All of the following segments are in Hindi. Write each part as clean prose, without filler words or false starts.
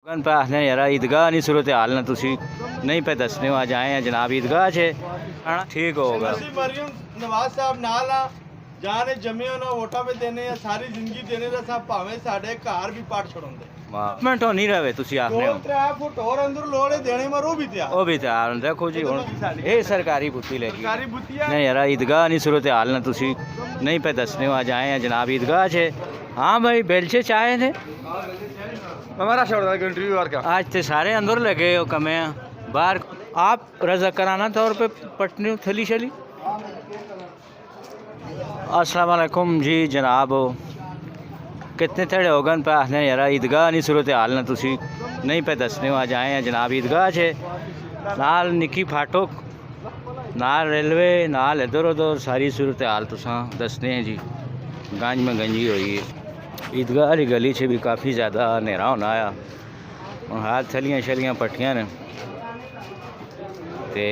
पे आखने यार ईदगाह नहीं सूरत हाल ना तुसी नहीं पे दसने हो आज आए हैं जनाब ईदगाह से ठीक होगा। मरियम नवाज साहब नाल आ जाने जमे ना वोटा पे देने या सारी जिंदगी देने दा साहब भावे साडे घर भी पाट छड़ांदे डेवलपमेंट हो नहीं रहे तुसी आखने हो 2-3 फुट और अंदर लोड़े देने में रो भी तैयार वो भी तैयार देखो जी हुण ये सरकारी बुत्ती लगी सरकारी बुतिया नहीं यार ईदगाह नहीं सूरत हाल ना तुसी नहीं पे दसने हो आज आए हैं जनाब ईदगाह से। हाँ भाई बेलचे चाहे थे हमारा शोर इंटरव्यू और का आज तो सारे अंदर लगे हो कमे बाहर आप रजा कराना तौर पे पटनी थली शली। अस्सलाम वालेकुम जी जनाब कितने थड़े हो गए पे आखने यार ईदगाह नहीं सूरत हाल ना तुसी नहीं पे दसने हो आज आए हैं जनाब ईदगाह से नाल निकी फाटक नाल रेलवे नाल इधर उधर सारी सूरत हाल तुसा दसने हैं जी। गंज में गंजी हुई है ईदगाह वाली गली से भी काफ़ी ज़्यादा अंधेरा होना आया और हाथ थलियाँ शलियाँ पट्टियाँ ने ते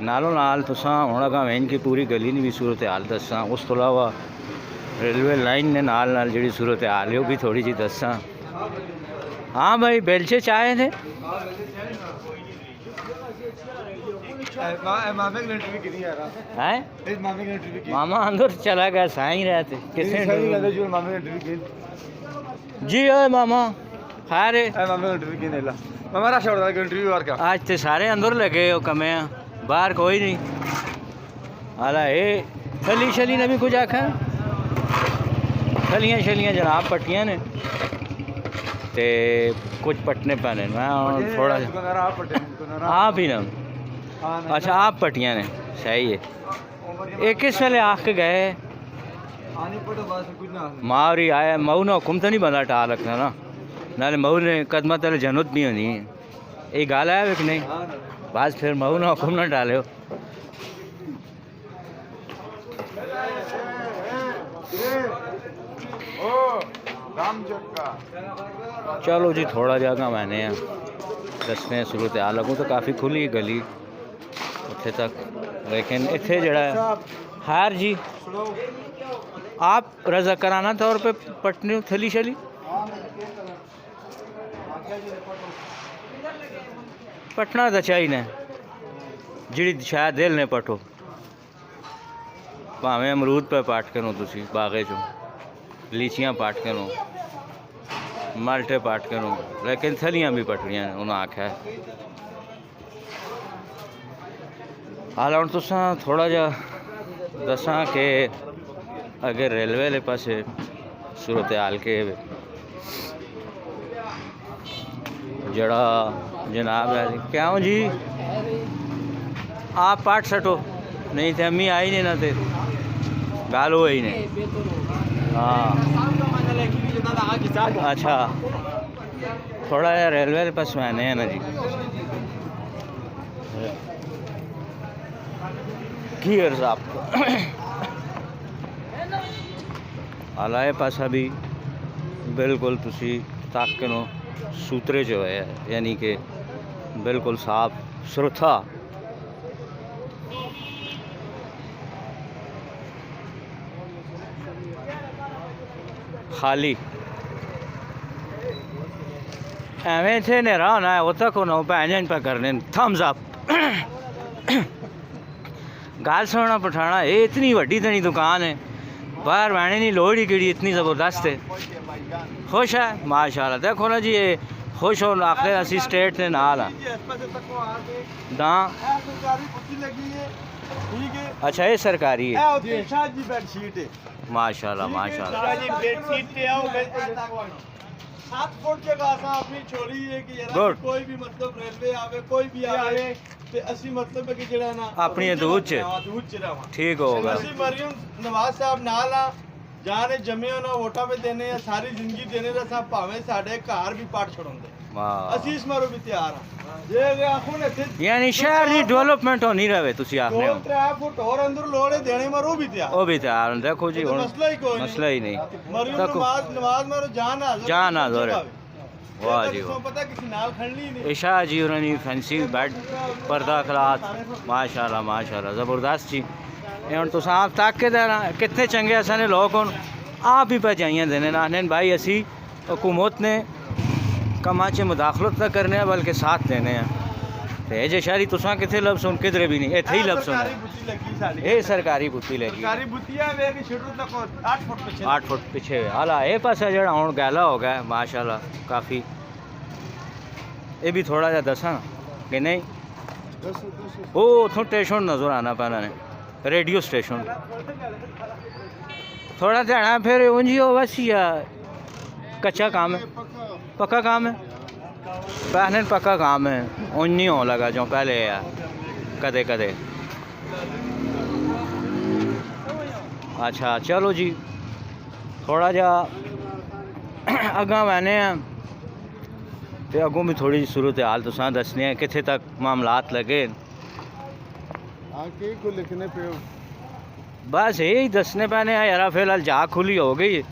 नालों नाल तुसा हुण अगां इनकी पूरी गली ने भी सूरत हाल दसा उस तो अलावा रेलवे लाइन ने नाल नाल जिहड़ी सूरत हाल है वो भी थोड़ी जी दसा। हाँ भाई बेलचे चाहे थे हैं मामा अंदर चला गया साईं रहते किसने जी ओए मामा खैर हमारा शोर इंटरव्यू और का आज तो सारे अंदर लगे हो कमे बाहर कोई नहीं हाला ये थली शली ने भी कुछ आखा थलियाँ शलियाँ जनाब पट्टियाँ ने ते कुछ पटने पाने मैं थोड़ा आप ही ना अच्छा आप पट्टियाँ ने सही है एक किस वेले आख के गए मावरी आया मऊ ने हुक्म तो नहीं बंदा टा रखना ना नाले मऊ ने कदम तेरे जनत नहीं होनी ये गाल आया कि नहीं बस फिर मऊ ने हुक्म ना डालो। चलो जी थोड़ा जगह मैंने दसने सूरत हाल लगूँ तो काफ़ी खुली गली उत्थे तक लेकिन इत्थे जड़ा हार जी आप रजा कराना तौर पे पटनी थली शली पटना तो चाहिए जी शायद दिल ने पटो भावें अमरूद पे पाट करो तुसी बागे चो लीचियाँ पाट करो माल्टे पाट करो लेकिन थलियाँ भी पटनियाँ उन्हें आख्या है। हाल हम तुसा थोड़ा जा दसा के अगर रेलवे वाले पासे सूरत हाल के जड़ा जनाब है क्या हो जी आप पाट सटो नहीं थे अम्मी आई नहीं ना थे गाल हो ही नहीं। हाँ अच्छा थोड़ा यार रेलवे के पास मैंने है ना जी की अर्ज आपको आलाए पासा भी बिल्कुल तुसी ताकनो सूत्रे जो है यानी कि बिल्कुल साफ सुथरा खाली एवें थे नेरा होना है उतना को ना भैन पे करने थम्स अप गाल सोना पठाना ये इतनी वड्डी तनी दुकान है बाहर बहने नहीं लोड़ ही किड़ी इतनी ज़बरदस्त है खुश है माशाल्लाह देखो ना जी ये खुश हो आखिर असी स्टेट ने नाल दा अच्छा ये सरकारी है माशाल्लाह माशाल्लाह 7 फुट जगह सा अपनी छोड़ी है कि यार Good. कोई भी मतलब रेलवे आवे कोई भी आवे ते असि मतलब है कि जेड़ा ना अपनी दूध च ठीक होगा। असि मरियम नवाज साहब नाल आ जाने जमे ना वोटा पे देने या सारी जिंदगी देने दा साहब भावे साडे घर भी पाट छड़ांदे असि इस मारो भी तैयार हां जे आखो ने यानी शहर दी डेवलपमेंट हो नहीं रहे तुसी आखने हो 2-3 फुट और अंदर लोड़े देने में रो भी तैयार वो भी तैयार देखो जी मसला ही नहीं मरियम नवाज मारो जान हाजिर वाह जी वाह पता किसी नाल खड़नी नहीं ईशा जी उन्होंने फैंसी बेड पर्दा खलात माशाल्लाह माशाल्लाह ज़बरदस्त जी हम तुस आप ताके देना कितने चंगे असाने लोग हूँ आप ही पहुँचाइयाँ देने ना भाई असी हुकूमत ने कमा च मुदाखलत न करने बल्कि साथ देने हैं ते जे शहरी तुसा किथे लब सुन किधरे भी नहीं इथे ही लब सुन ਸਰਕਾਰੀ ਬੁੱਤੀ ਲੱਗੀ ਸਾਡੀ ये सरकारी बुत्ती लगी ਸਰਕਾਰੀ ਬੁੱਤੀਆਂ ਵੇਖ ਸ਼ੁਰੂ ਤੱਕ 8 ਫੁੱਟ ਪਿੱਛੇ 8 फुट पिछे हाला ये पासा जड़ा हुण गैला हो गया माशाल्लाह काफ़ी ये भी थोड़ा जा दसा कि नहीं वो उथों स्टेशन नज़र आना पैना ने रेडियो स्टेशन थोड़ा ध्यान फिर उंजी हो बस या कच्चा काम है पक्का काम है पहले पक्का काम है उन नहीं हो लगा जो पहले यार कदे कदे अच्छा चलो जी थोड़ा जा अगा मैंने तो अगों भी थोड़ी सूरत हाल तुसां दसने हैं किथे तक मामलात लगे आके को लिखने पे बस यही दसने पैने हैं यार फिलहाल जा खुली हो गई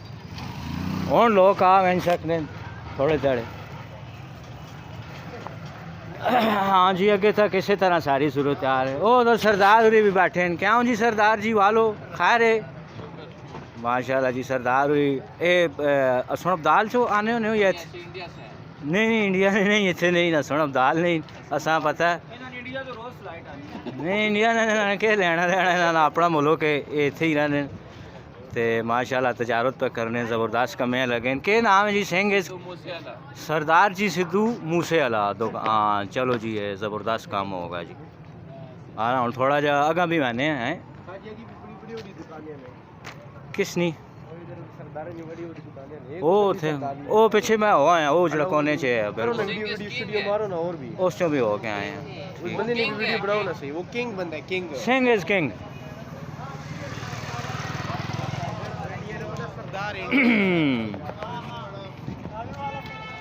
और लोग आ बन सकने थोड़े थोड़े हाँ जी अगे तक इसी तरह सारी सूरत हाल है वो तो सरदार हुरी भी बैठे हैं क्या जी सरदार जी वालो खैर है माशाल्लाह जी सरदार हुई ए सुनब दाल चो आने होने हो या नहीं इंडिया ने नहीं इतने नहीं ना सुनब दाल नहीं असा पता है नहीं इंडिया ने के लेना लेना ना अपना मुल्क है इत्थे ही रहने ते माशाल्लाह तजारत पे करने ज़बरदस्त कमे लगे के नाम है जी सिंह सरदार जी सिद्धू मूसे वाला दो हाँ चलो जी ये ज़बरदस्त काम होगा जी हाँ हूँ थोड़ा जा अगा भी मैंने हैं किसनी वो थे वो पीछे मैं हो आया वो जड़ा कोने चे है बिल्कुल उस चो भी हो के आए हैं सिंह इज किंग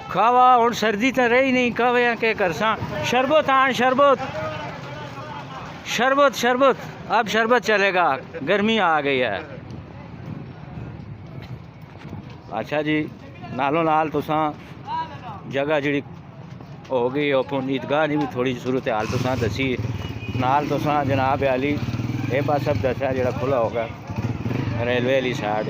खावा और सर्दी तो रही नहीं कब या के करसा शरबत आन शरबत शरबत शरबत अब शरबत चलेगा गर्मी आ गई है अच्छा जी नालों नाल तुसा जगह जी हो गई ओपन ईदगाह की भी थोड़ी सूरत हाल तुसा दसी नाल तुसा जनाब अली ये पास सब दसा जो खुला होगा रेलवे वाली साइड